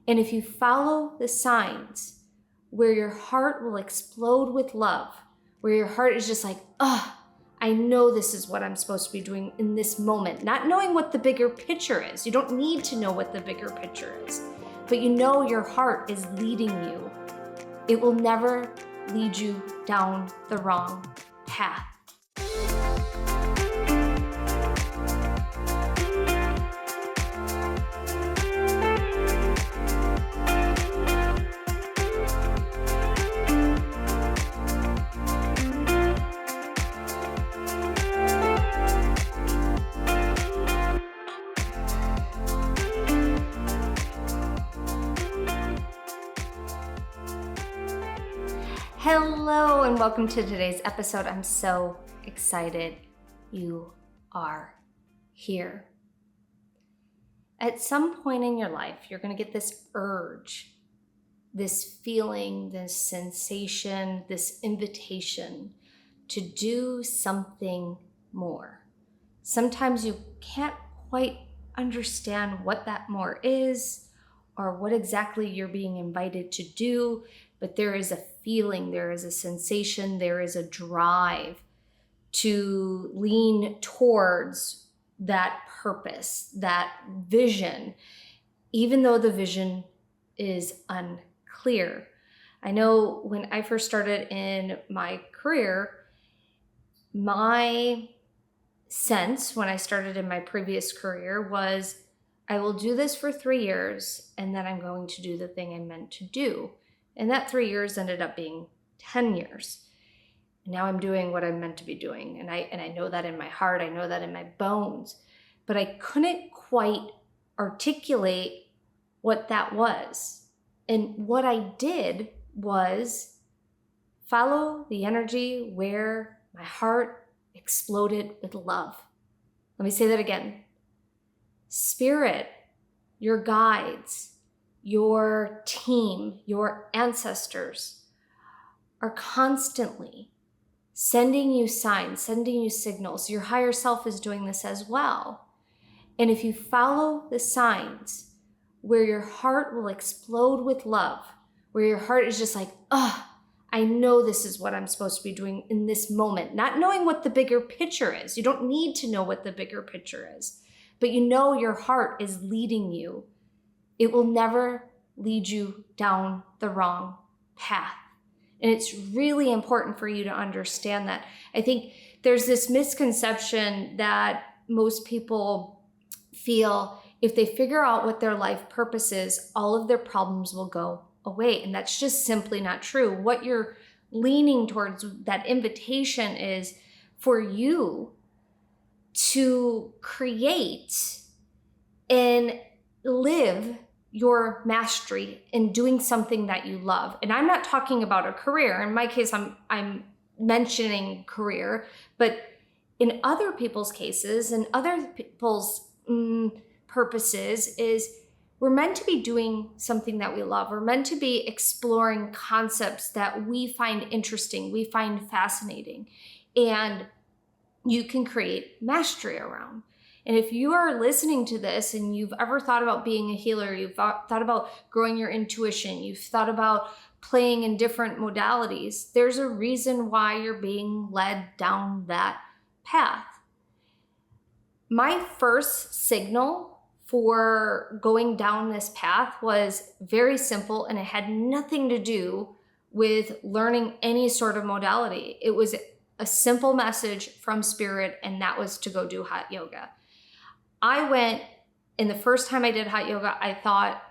And if you follow the signs where your heart will explode with love, where your heart is just like, I know this is what I'm supposed to be doing in this moment, not knowing what the bigger picture is. You don't need to know what the bigger picture is, but you know your heart is leading you. It will never lead you down the wrong path. Hello and welcome to today's episode. I'm so excited you are here. At some point in your life, you're going to get this urge, this feeling, this sensation, this invitation to do something more. Sometimes you can't quite understand what that more is or what exactly you're being invited to do, but there is a feeling, there is a sensation, there is a drive to lean towards that purpose, that vision, even though the vision is unclear. I know when I first started in my career, my sense when I started in my previous career was, I will do this for 3 years and then I'm going to do the thing I meant to do. And that 3 years ended up being 10 years. And now I'm doing what I'm meant to be doing. And I know that in my heart, I know that in my bones, but I couldn't quite articulate what that was. And what I did was follow the energy where my heart exploded with love. Let me say that again. Spirit, your guides, your team, your ancestors are constantly sending you signs, sending you signals. Your higher self is doing this as well. And if you follow the signs where your heart will explode with love, where your heart is just like, I know this is what I'm supposed to be doing in this moment, not knowing what the bigger picture is. You don't need to know what the bigger picture is, but you know your heart is leading you. It will never lead you down the wrong path. And it's really important for you to understand that. I think there's this misconception that most people feel if they figure out what their life purpose is, all of their problems will go away. And that's just simply not true. What you're leaning towards, that invitation, is for you to create and live your mastery in doing something that you love. And I'm not talking about a career. In my case, I'm mentioning career, but in other people's cases and other people's purposes is we're meant to be doing something that we love. We're meant to be exploring concepts that we find interesting, we find fascinating, and you can create mastery around. And if you are listening to this and you've ever thought about being a healer, you've thought about growing your intuition, you've thought about playing in different modalities, there's a reason why you're being led down that path. My first signal for going down this path was very simple, and it had nothing to do with learning any sort of modality. It was a simple message from spirit, and that was to go do hot yoga. I went, and the first time I did hot yoga, I thought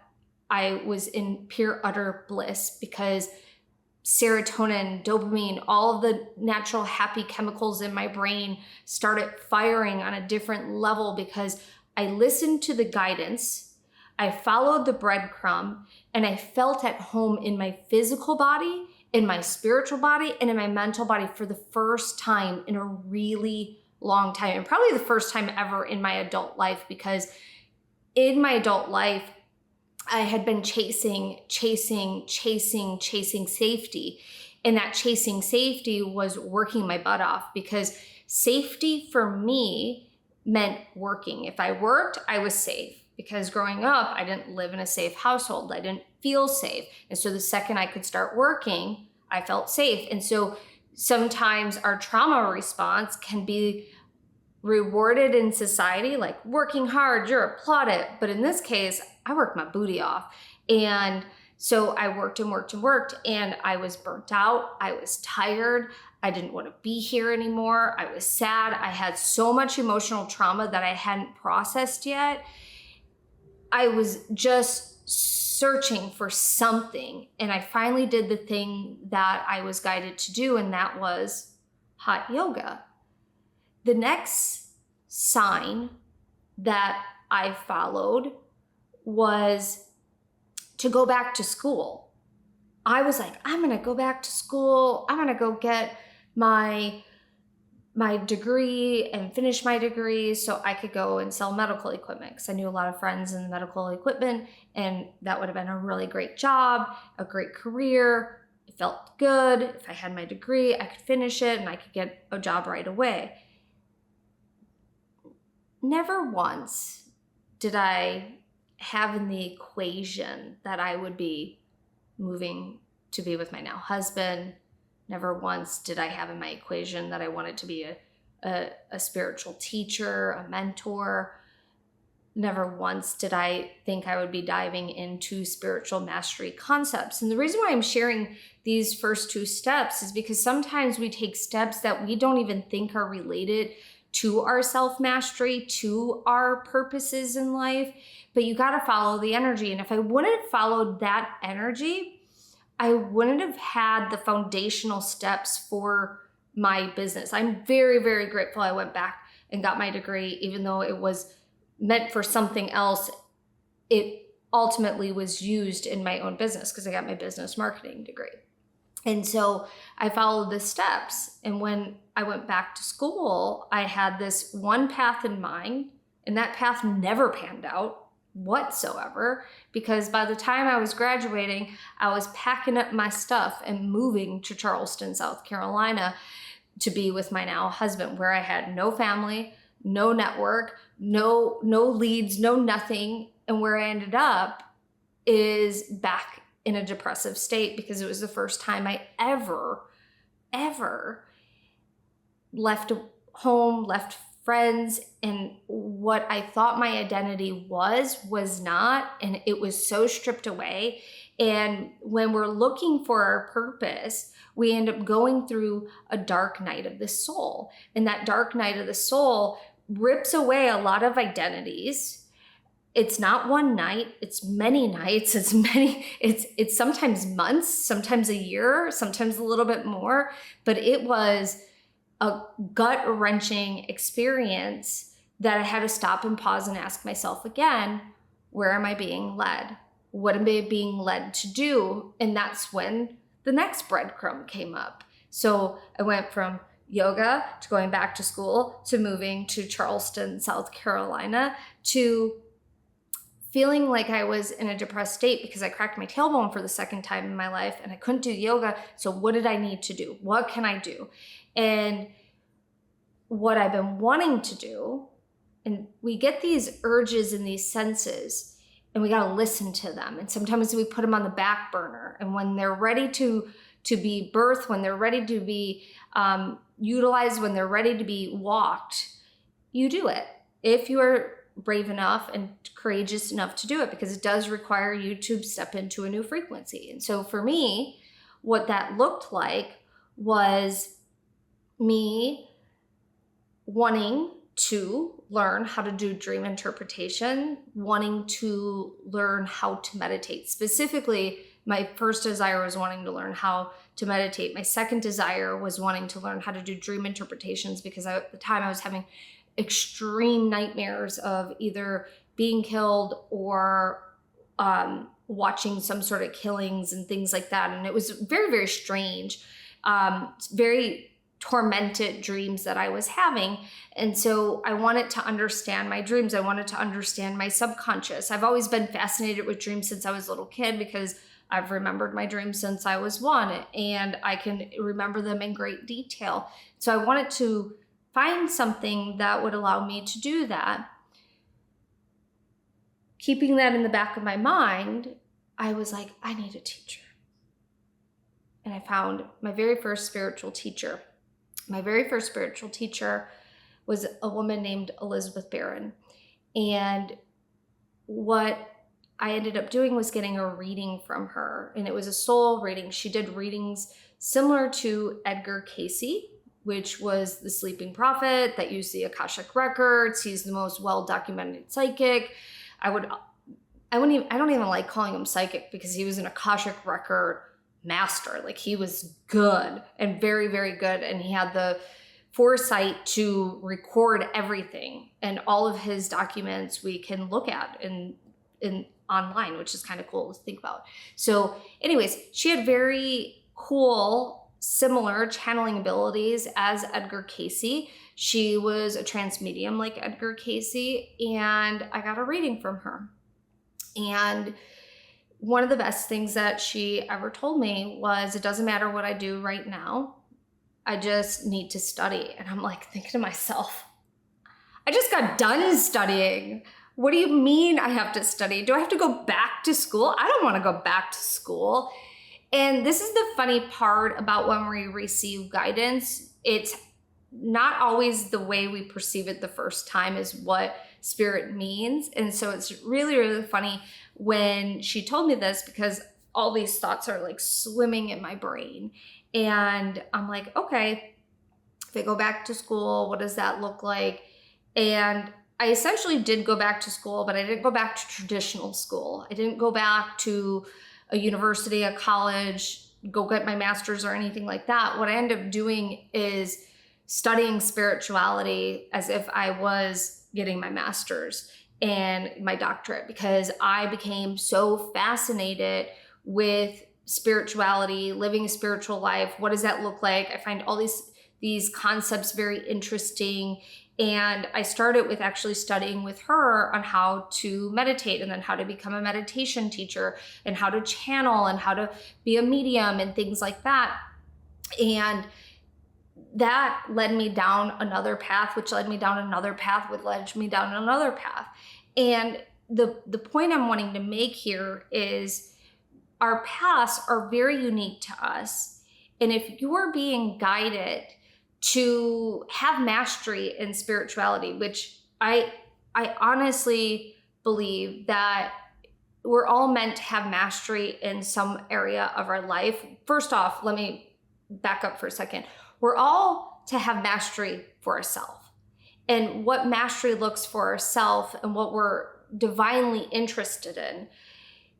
I was in pure, utter bliss because serotonin, dopamine, all of the natural happy chemicals in my brain started firing on a different level because I listened to the guidance, I followed the breadcrumb, and I felt at home in my physical body, in my spiritual body, and in my mental body for the first time in a really long time, and probably the first time ever in my adult life, because in my adult life, I had been chasing safety. And that chasing safety was working my butt off, because safety for me meant working. If I worked, I was safe. because growing up, I didn't live in a safe household. I didn't feel safe. And so the second I could start working, I felt safe. And so sometimes our trauma response can be rewarded in society, like working hard, you're applauded. But in this case, I worked my booty off. And so I worked and worked and worked, and I was burnt out. I was tired. I didn't want to be here anymore. I was sad. I had so much emotional trauma that I hadn't processed yet. I was just searching for something. And I finally did the thing that I was guided to do, and that was hot yoga. The next sign that I followed was to go back to school. I was like, I'm going to go back to school. I'm going to go get my degree and finish my degree so I could go and sell medical equipment, because I knew a lot of friends in the medical equipment, and that would have been a really great job, a great career. It felt good. If I had my degree, I could finish it and I could get a job right away. Never once did I have in the equation that I would be moving to be with my now husband. Never once did I have in my equation that I wanted to be a spiritual teacher, a mentor. Never once did I think I would be diving into spiritual mastery concepts. And the reason why I'm sharing these first two steps is because sometimes we take steps that we don't even think are related to our self-mastery, to our purposes in life, but you got to follow the energy. And if I wouldn't have followed that energy, I wouldn't have had the foundational steps for my business. I'm very, very grateful I went back and got my degree, even though it was meant for something else. It ultimately was used in my own business because I got my business marketing degree. And so I followed the steps. And when I went back to school, I had this one path in mind, and that path never panned out whatsoever, because by the time I was graduating, I was packing up my stuff and moving to Charleston, South Carolina to be with my now husband, where I had no family, no network, no leads, no nothing. And where I ended up is back in a depressive state, because it was the first time I ever left home, left friends, and what I thought my identity was not, and it was so stripped away. And when we're looking for our purpose, we end up going through a dark night of the soul. And that dark night of the soul rips away a lot of identities. It's not one night, it's many nights, it's sometimes months, sometimes a year, sometimes a little bit more, but it was a gut-wrenching experience that I had to stop and pause and ask myself again, where am I being led? What am I being led to do? And that's when the next breadcrumb came up. So I went from yoga to going back to school to moving to Charleston, South Carolina, to feeling like I was in a depressed state because I cracked my tailbone for the second time in my life and I couldn't do yoga. So what did I need to do? What can I do? And what I've been wanting to do, and we get these urges and these senses and we got to listen to them. And sometimes we put them on the back burner. And when they're ready to be birthed, when they're ready to be utilized, when they're ready to be walked, you do it. If you are brave enough and courageous enough to do it, because it does require you to step into a new frequency. And so for me, what that looked like was me wanting to learn how to do dream interpretation, wanting to learn how to meditate. Specifically, my first desire was wanting to learn how to meditate. My second desire was wanting to learn how to do dream interpretations, because at the time I was having extreme nightmares of either being killed or watching some sort of killings and things like that. And it was very, very strange, very tormented dreams that I was having. And so I wanted to understand my dreams. I wanted to understand my subconscious. I've always been fascinated with dreams since I was a little kid, because I've remembered my dreams since I was one, and I can remember them in great detail. So I wanted to find something that would allow me to do that. keeping that in the back of my mind, I was like, I need a teacher. And I found my very first spiritual teacher. My very first spiritual teacher was a woman named Elizabeth Barron. And what I ended up doing was getting a reading from her. And it was a soul reading. She did readings similar to Edgar Cayce, which was the sleeping prophet that used the Akashic Records. He's the most well-documented psychic. I don't even like calling him psychic because he was an Akashic Record master. Like, he was good and very, very good. And he had the foresight to record everything, and all of his documents we can look at in online, which is kind of cool to think about. So anyways, she had very cool, similar channeling abilities as Edgar Cayce. She was a trance medium like Edgar Cayce, and I got a reading from her. And one of the best things that she ever told me was, it doesn't matter what I do right now, I just need to study. And I'm like thinking to myself, I just got done studying. What do you mean I have to study? Do I have to go back to school? I don't want to go back to school. And this is the funny part about when we receive guidance. It's not always the way we perceive it the first time is what spirit means. And so it's really, really funny when she told me this, because all these thoughts are like swimming in my brain. And I'm like, okay, if I go back to school, what does that look like? And I essentially did go back to school, but I didn't go back to traditional school. I didn't go back to a university, a college, go get my master's or anything like that. What I ended up doing is studying spirituality as if I was getting my master's and my doctorate, because I became so fascinated with spirituality, living a spiritual life. What does that look like? I find all these concepts very interesting. And I started with actually studying with her on how to meditate, and then how to become a meditation teacher, and how to channel, and how to be a medium, and things like that. And that led me down another path, which led me down another path, which led me down another path. And the point I'm wanting to make here is our paths are very unique to us. And if you're being guided to have mastery in spirituality, which I honestly believe that we're all meant to have mastery in some area of our life. First off, let me back up for a second. We're all to have mastery for ourselves. And what mastery looks for ourselves and what we're divinely interested in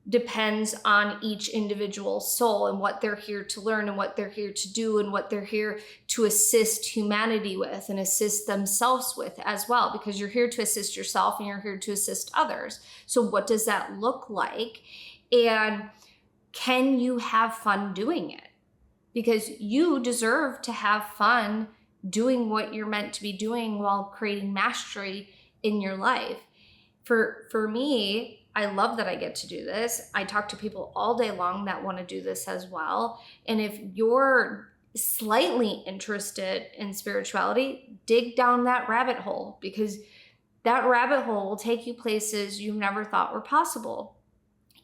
depends on each individual soul and what they're here to learn, and what they're here to do, and what they're here to assist humanity with and assist themselves with as well, because you're here to assist yourself and you're here to assist others. So what does that look like? And can you have fun doing it? Because you deserve to have fun doing what you're meant to be doing while creating mastery in your life. For me, I love that I get to do this. I talk to people all day long that want to do this as well. And if you're slightly interested in spirituality, dig down that rabbit hole, because that rabbit hole will take you places you never thought were possible.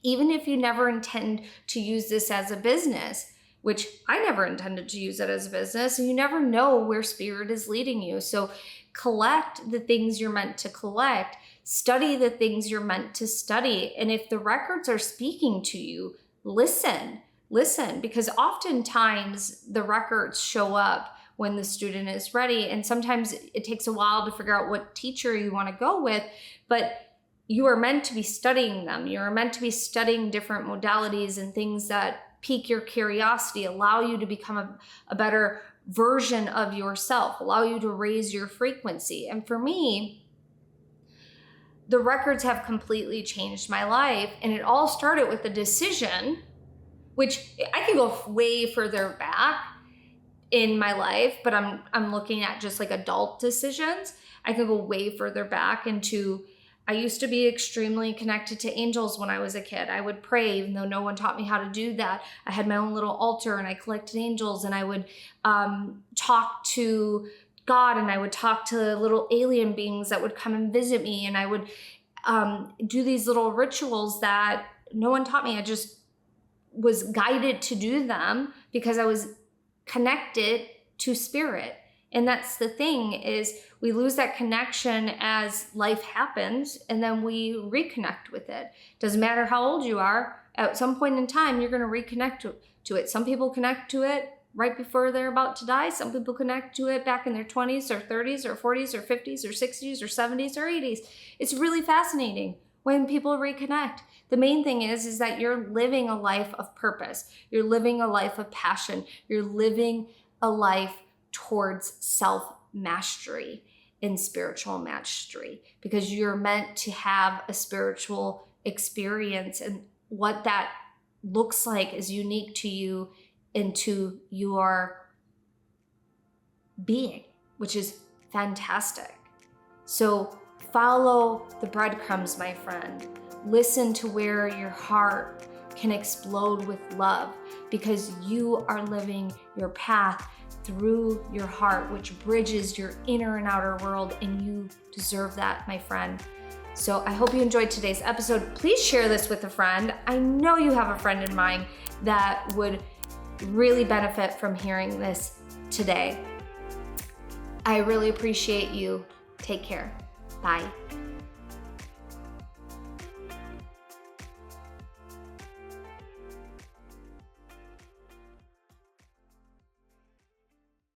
Even if you never intend to use this as a business, which I never intended to use it as a business, and you never know where spirit is leading you. So collect the things you're meant to collect. Study the things you're meant to study. And if the records are speaking to you, listen, because oftentimes the records show up when the student is ready. And sometimes it takes a while to figure out what teacher you want to go with, but you are meant to be studying them. You are meant to be studying different modalities and things that pique your curiosity, allow you to become a better version of yourself, allow you to raise your frequency. And for me, the records have completely changed my life. And it all started with a decision, which I can go way further back in my life, but I'm looking at just like adult decisions. I can go way further back into, I used to be extremely connected to angels when I was a kid. I would pray, even though no one taught me how to do that. I had my own little altar and I collected angels, and I would talk to God, and I would talk to little alien beings that would come and visit me. And do these little rituals that no one taught me. I just was guided to do them because I was connected to spirit. And that's the thing, is we lose that connection as life happens, and then we reconnect with it. Doesn't matter how old you are, at some point in time, you're going to reconnect to it. Some people connect to it right before they're about to die. Some people connect to it back in their 20s or 30s or 40s or 50s or 60s or 70s or 80s. It's really fascinating when people reconnect. The main thing is that you're living a life of purpose. You're living a life of passion. You're living a life towards self-mastery and spiritual mastery, because you're meant to have a spiritual experience, and what that looks like is unique to you and to your being, which is fantastic. So follow the breadcrumbs, my friend. Listen to where your heart can explode with love, because you are living your path through your heart, which bridges your inner and outer world, and you deserve that, my friend. So I hope you enjoyed today's episode. Please share this with a friend. I know you have a friend in mind that would really benefit from hearing this today. I really appreciate you. Take care. Bye.